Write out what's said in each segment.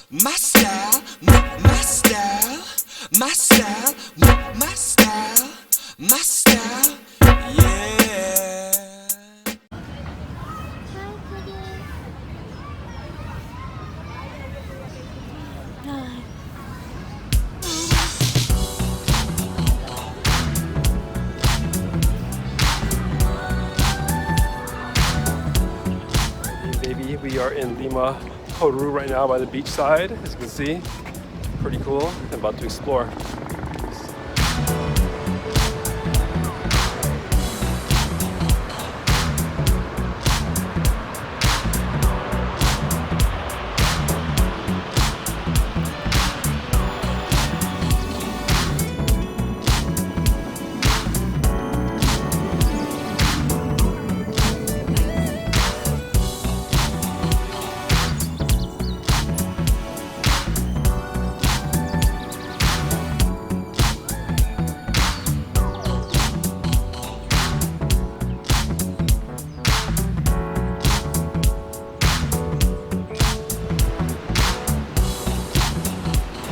My style, my style, my style, my style, my style, yeah. Baby, we are in Lima, Peru right now by the beach side, as you can see. Pretty cool. I'm about to explore.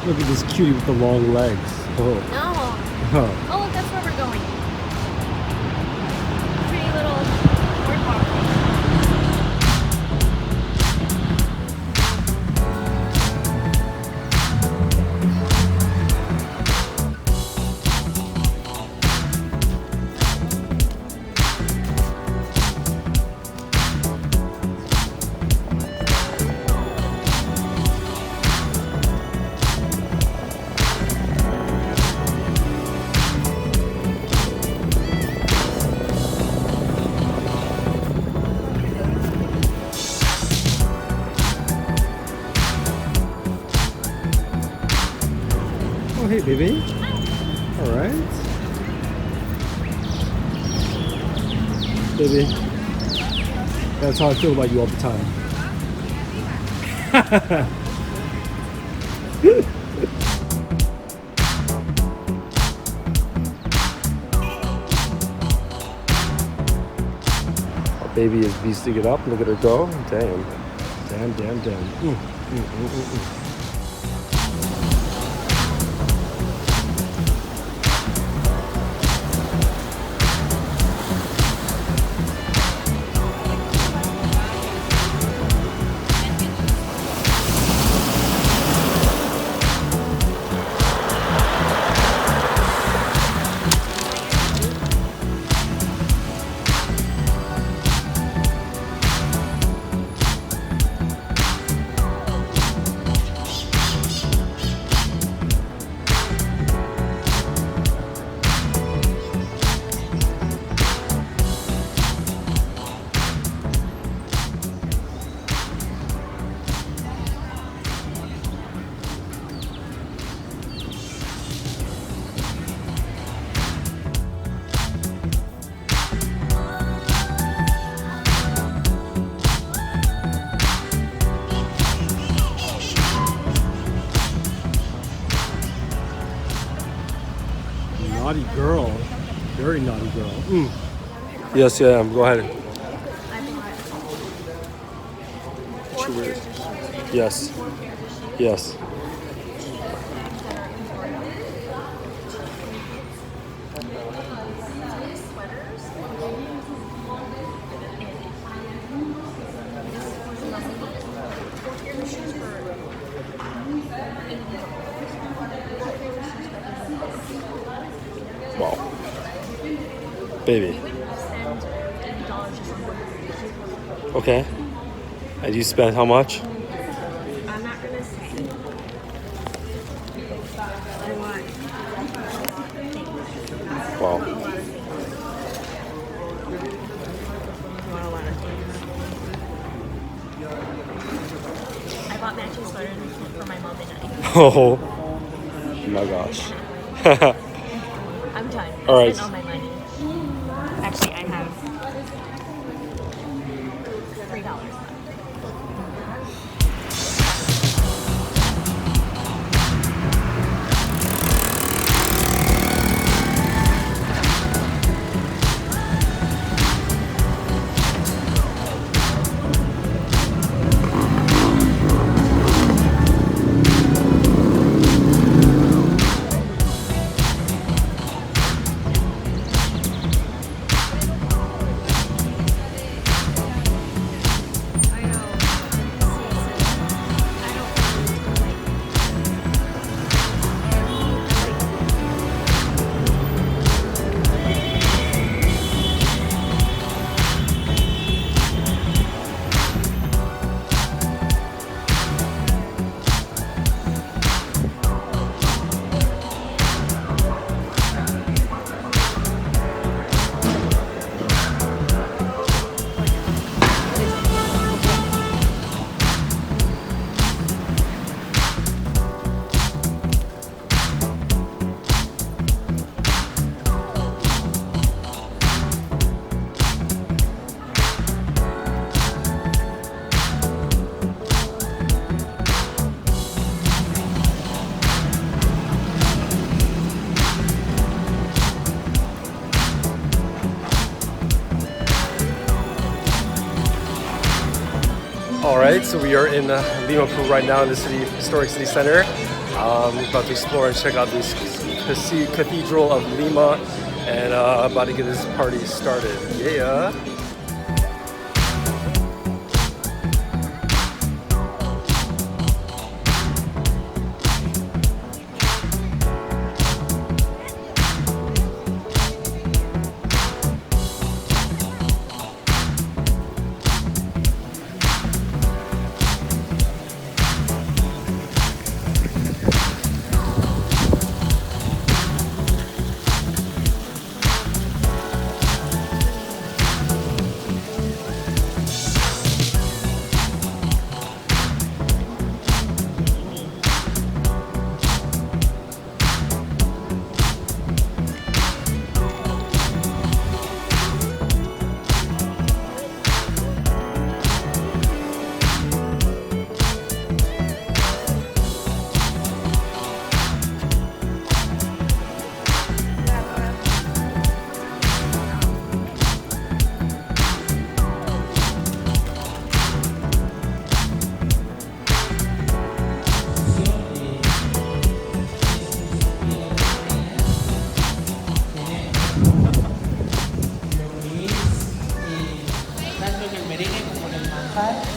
Look at this cutie with the long legs. Oh. No. Oh, look, that's where we're going. Pretty little boardwalk Oh, hey, baby. All right. Baby, that's how I feel about you all the time. Our baby is beasting it up. Look at her go. Damn. Damn, damn, damn. Naughty girl. Very naughty girl. Yes, yeah, go ahead. Cheers. Yes. Yes. Wow. Baby. Okay. And you spent how much? I'm not gonna say. I want. Wow. I want a lot of things. I bought matching sweaters for my mom and I. Oh my gosh. I'm done. All right. I spent all my money. Actually, I have $3 left. Alright, so we are in Lima, Peru right now in the historic city center. About to explore and check out this Cathedral of Lima and about to get this party started. Yeah!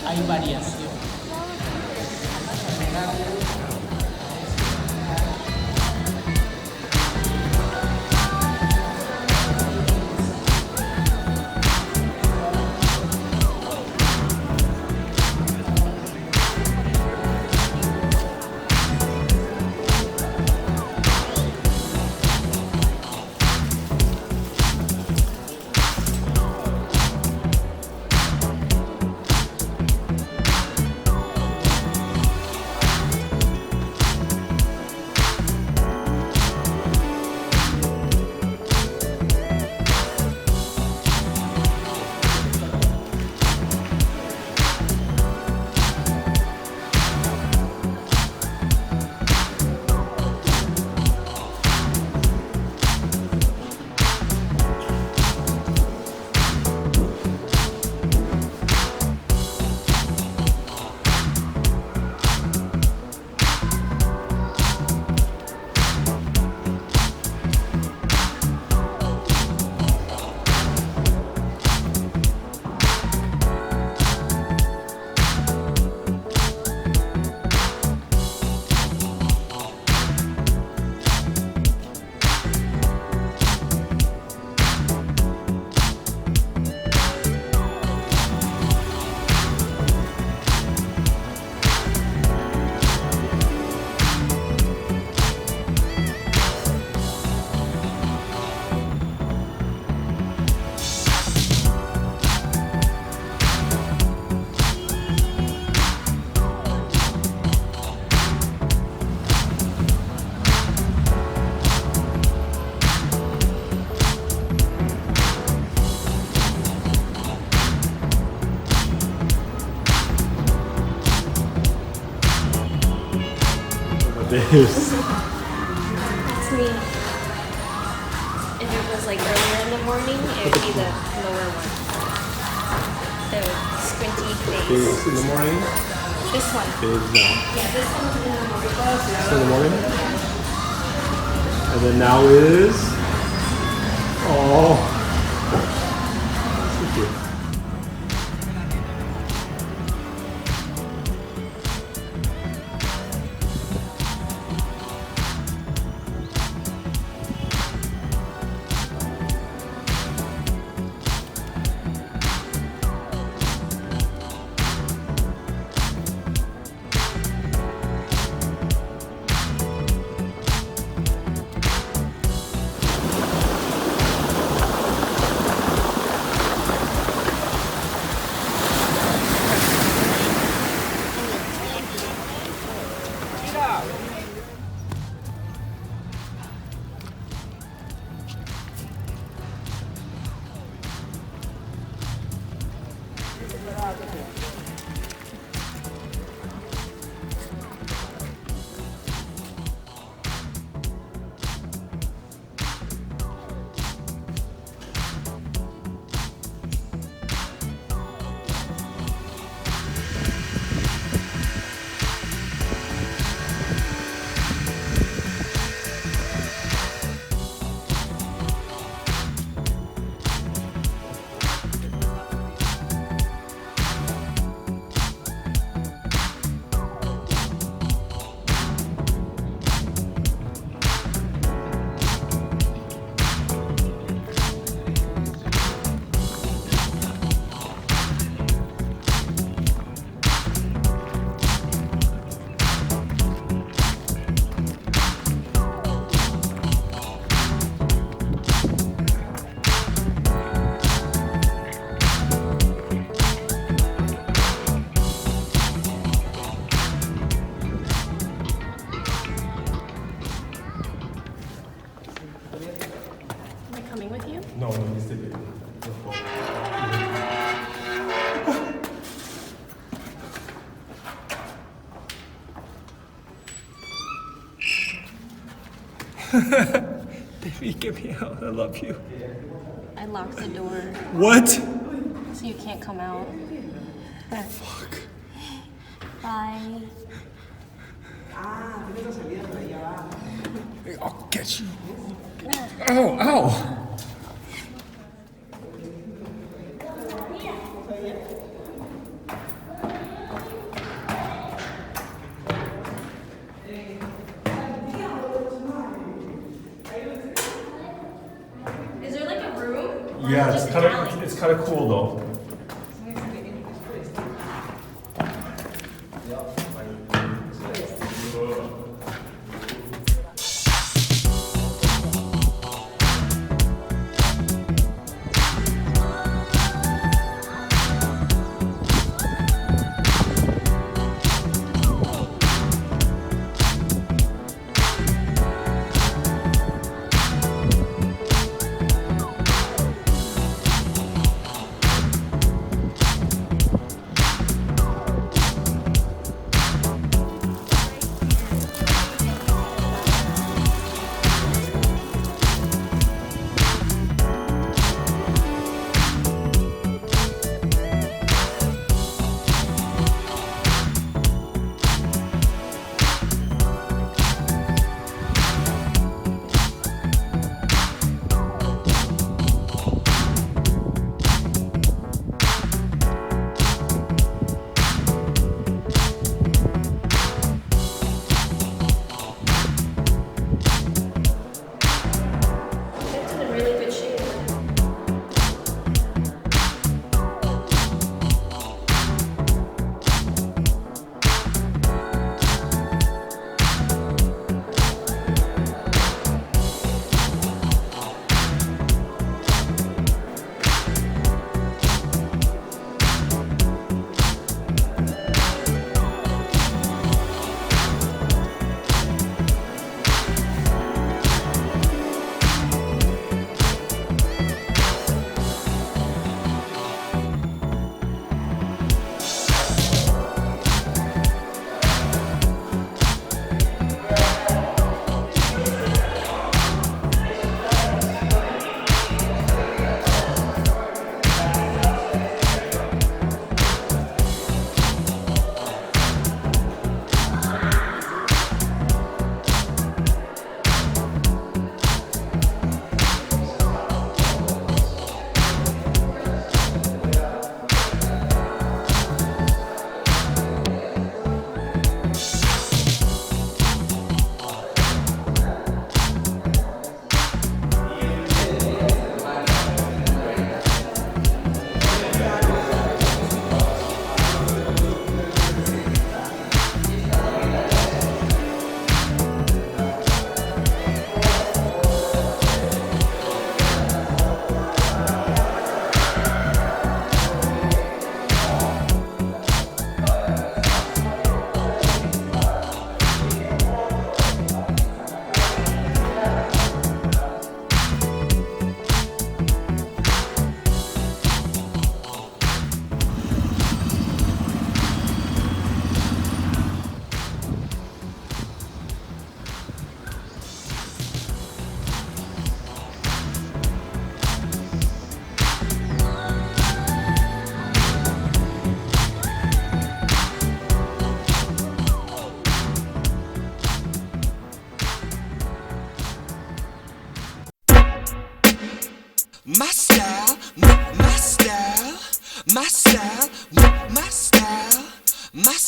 Hay variación. This. It's me. If it was like earlier in the morning, it would be the lower one. The squinty face. This in the morning. This one. Is now. Yeah, this one's in the morning. It's in the morning. And then now is. Oh. So cute. Baby, get me out. I love you. I locked the door What? so you can't come out. Fuck. Bye. I'll get you. Oh, ow. Is there like a room? Or Yeah, just it's an kind alley? of cool though. It's in really good shape. My style, my style, my style, my style, my style.